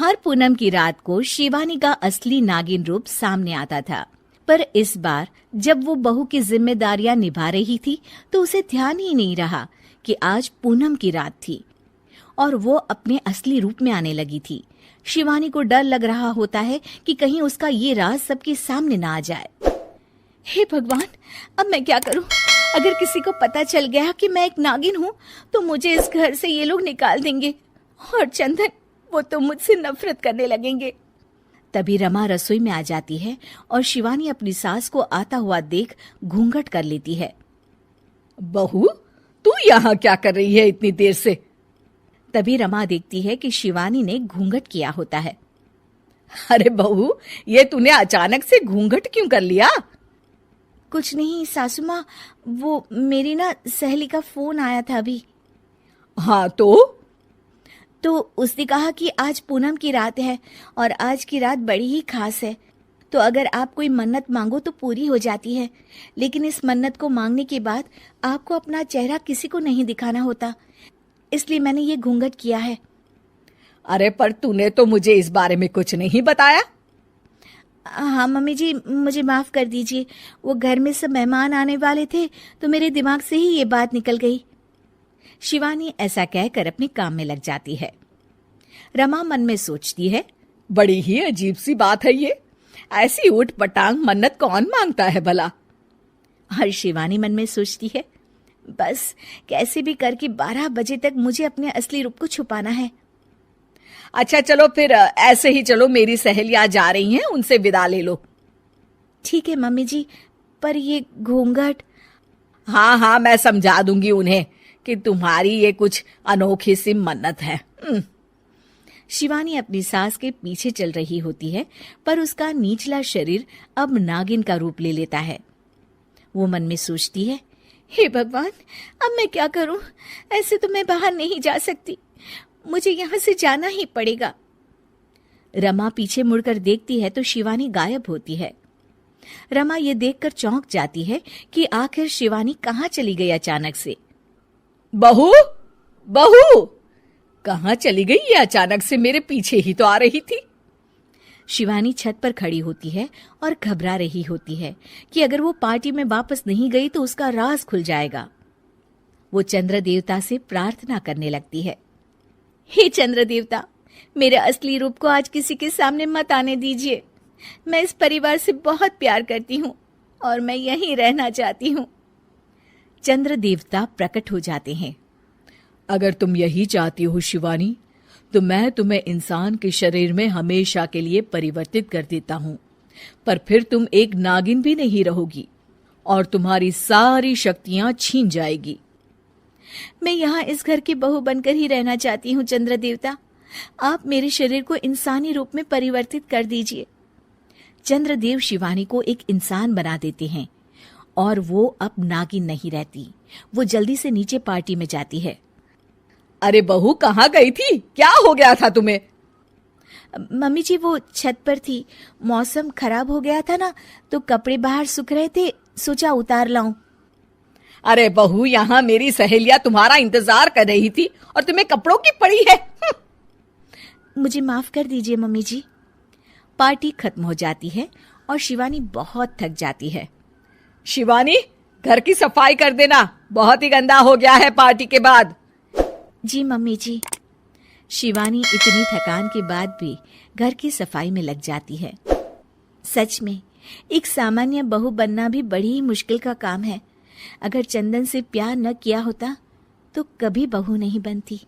हर पूनम की रात को शिवानी का असली नागिन रूप सामने आता था, पर इस बार जब वो बहू की जिम्मेदारियां निभा रही थी तो उसे ध्यान ही नहीं रहा कि आज पूनम की रात थी और वो अपने असली रूप में आने लगी थी। शिवानी को डर लग रहा होता है कि कहीं उसका ये राज सबके सामने ना आ जाए। हे भगवान, अब मैं क्या करूं? अगर किसी को पता चल गया कि मैं एक नागिन हूं तो मुझे इस घर से ये लोग निकाल देंगे और चंदन, वो तो मुझसे नफरत करने लगेंगे। तभी रमा रसोई में आ जाती है और शिवानी अपनी सास को आता हुआ देख घूंघट कर लेती है। बहू, तू यहाँ क्या कर रही है इतनी देर से? तभी रमा देखती है कि शिवानी ने घूंघट किया होता है। अरे बहू, ये तूने अचानक से घूंघट क्यों कर लिया? कुछ नहीं सासू माँ, वो मेरी ना सहेली का फोन आया था अभी। हाँ तो उसने कहा कि आज पूनम की रात है और आज की रात बड़ी ही खास है, तो अगर आप कोई मन्नत मांगो तो पूरी हो जाती है, लेकिन इस मन्नत को मांगने के बाद आपको अपना चेहरा किसी को नहीं दिखाना होता, इसलिए मैंने ये घूंघट किया है। अरे पर तूने तो मुझे इस बारे में कुछ नहीं बताया। हाँ मम्मी जी, मुझे माफ कर दीजिए, वो घर में सब मेहमान आने वाले थे तो मेरे दिमाग से ही ये बात निकल गई। शिवानी ऐसा कहकर अपने काम में लग जाती है। रमा मन में सोचती है, बड़ी ही अजीब सी बात है ये, ऐसी ऊट पटांग मन्नत कौन मांगता है भला? और शिवानी मन में सोचती है, बस कैसे भी करके 12 बजे तक मुझे अपने असली रूप को छुपाना है। अच्छा चलो फिर ऐसे ही चलो, मेरी सहेलियां जा रही हैं, उनसे विदा ले लो। ठीक है मम्मी जी, पर ये घूंघट। हाँ, मैं समझा दूंगी उन्हें कि तुम्हारी ये कुछ अनोखी सी मन्नत है। शिवानी अपनी सास के पीछे चल रही होती है, पर उसका निचला शरीर अब नागिन का रूप ले लेता है। वो मन में सोचती है, हे भगवान, अब मैं क्या करूं? ऐसे तो मैं बाहर नहीं जा सकती, मुझे यहाँ से जाना ही पड़ेगा। रमा पीछे मुड़कर देखती है तो शिवानी गायब होती है। रमा ये देखकर चौंक जाती है कि आखिर शिवानी कहाँ चली गई अचानक से। बहू, कहाँ चली गई ये अचानक से? मेरे पीछे ही तो आ रही थी। शिवानी छत पर खड़ी होती है और घबरा रही होती है कि अगर वो पार्टी में वापस नहीं गई तो उसका राज खुल जाएगा। वो चंद्र देवता से प्रार्थना करने लगती है, हे चंद्र देवता, मेरे असली रूप को आज किसी के सामने मत आने दीजिए। मैं इस परिवार से बहुत प्यार करती हूँ और मैं यहीं रहना चाहती हूँ। चंद्र देवता प्रकट हो जाते हैं। अगर तुम यही चाहती हो शिवानी, तो मैं तुम्हें इंसान के शरीर में हमेशा के लिए परिवर्तित कर देता हूँ, पर फिर तुम एक नागिन भी नहीं रहोगी और तुम्हारी सारी शक्तियां छीन जाएगी। मैं यहाँ इस घर की बहू बनकर ही रहना चाहती हूँ चंद्र देवता, आप मेरे शरीर को इंसानी रूप में परिवर्तित कर दीजिए। चंद्रदेव शिवानी को एक इंसान बना देते हैं और वो अब नागिन नहीं रहती। वो जल्दी से नीचे पार्टी में जाती है। अरे बहू, कहाँ गई थी? क्या हो गया था तुम्हें? मम्मी जी, वो छत पर थी, मौसम खराब हो गया था ना, तो कपड़े बाहर सूख रहे थे, सोचा उतार लाऊं। अरे बहू, यहाँ मेरी सहेलियां तुम्हारा इंतजार कर रही थी और तुम्हें कपड़ों की पड़ी है। मुझे माफ कर दीजिए मम्मी जी। पार्टी खत्म हो जाती है और शिवानी बहुत थक जाती है। शिवानी, घर की सफाई कर देना, बहुत ही गंदा हो गया है पार्टी के बाद। जी मम्मी जी। शिवानी इतनी थकान के बाद भी घर की सफाई में लग जाती है। सच में एक सामान्य बहू बनना भी बड़ी ही मुश्किल का काम है। अगर चंदन से प्यार न किया होता तो कभी बहू नहीं बनती।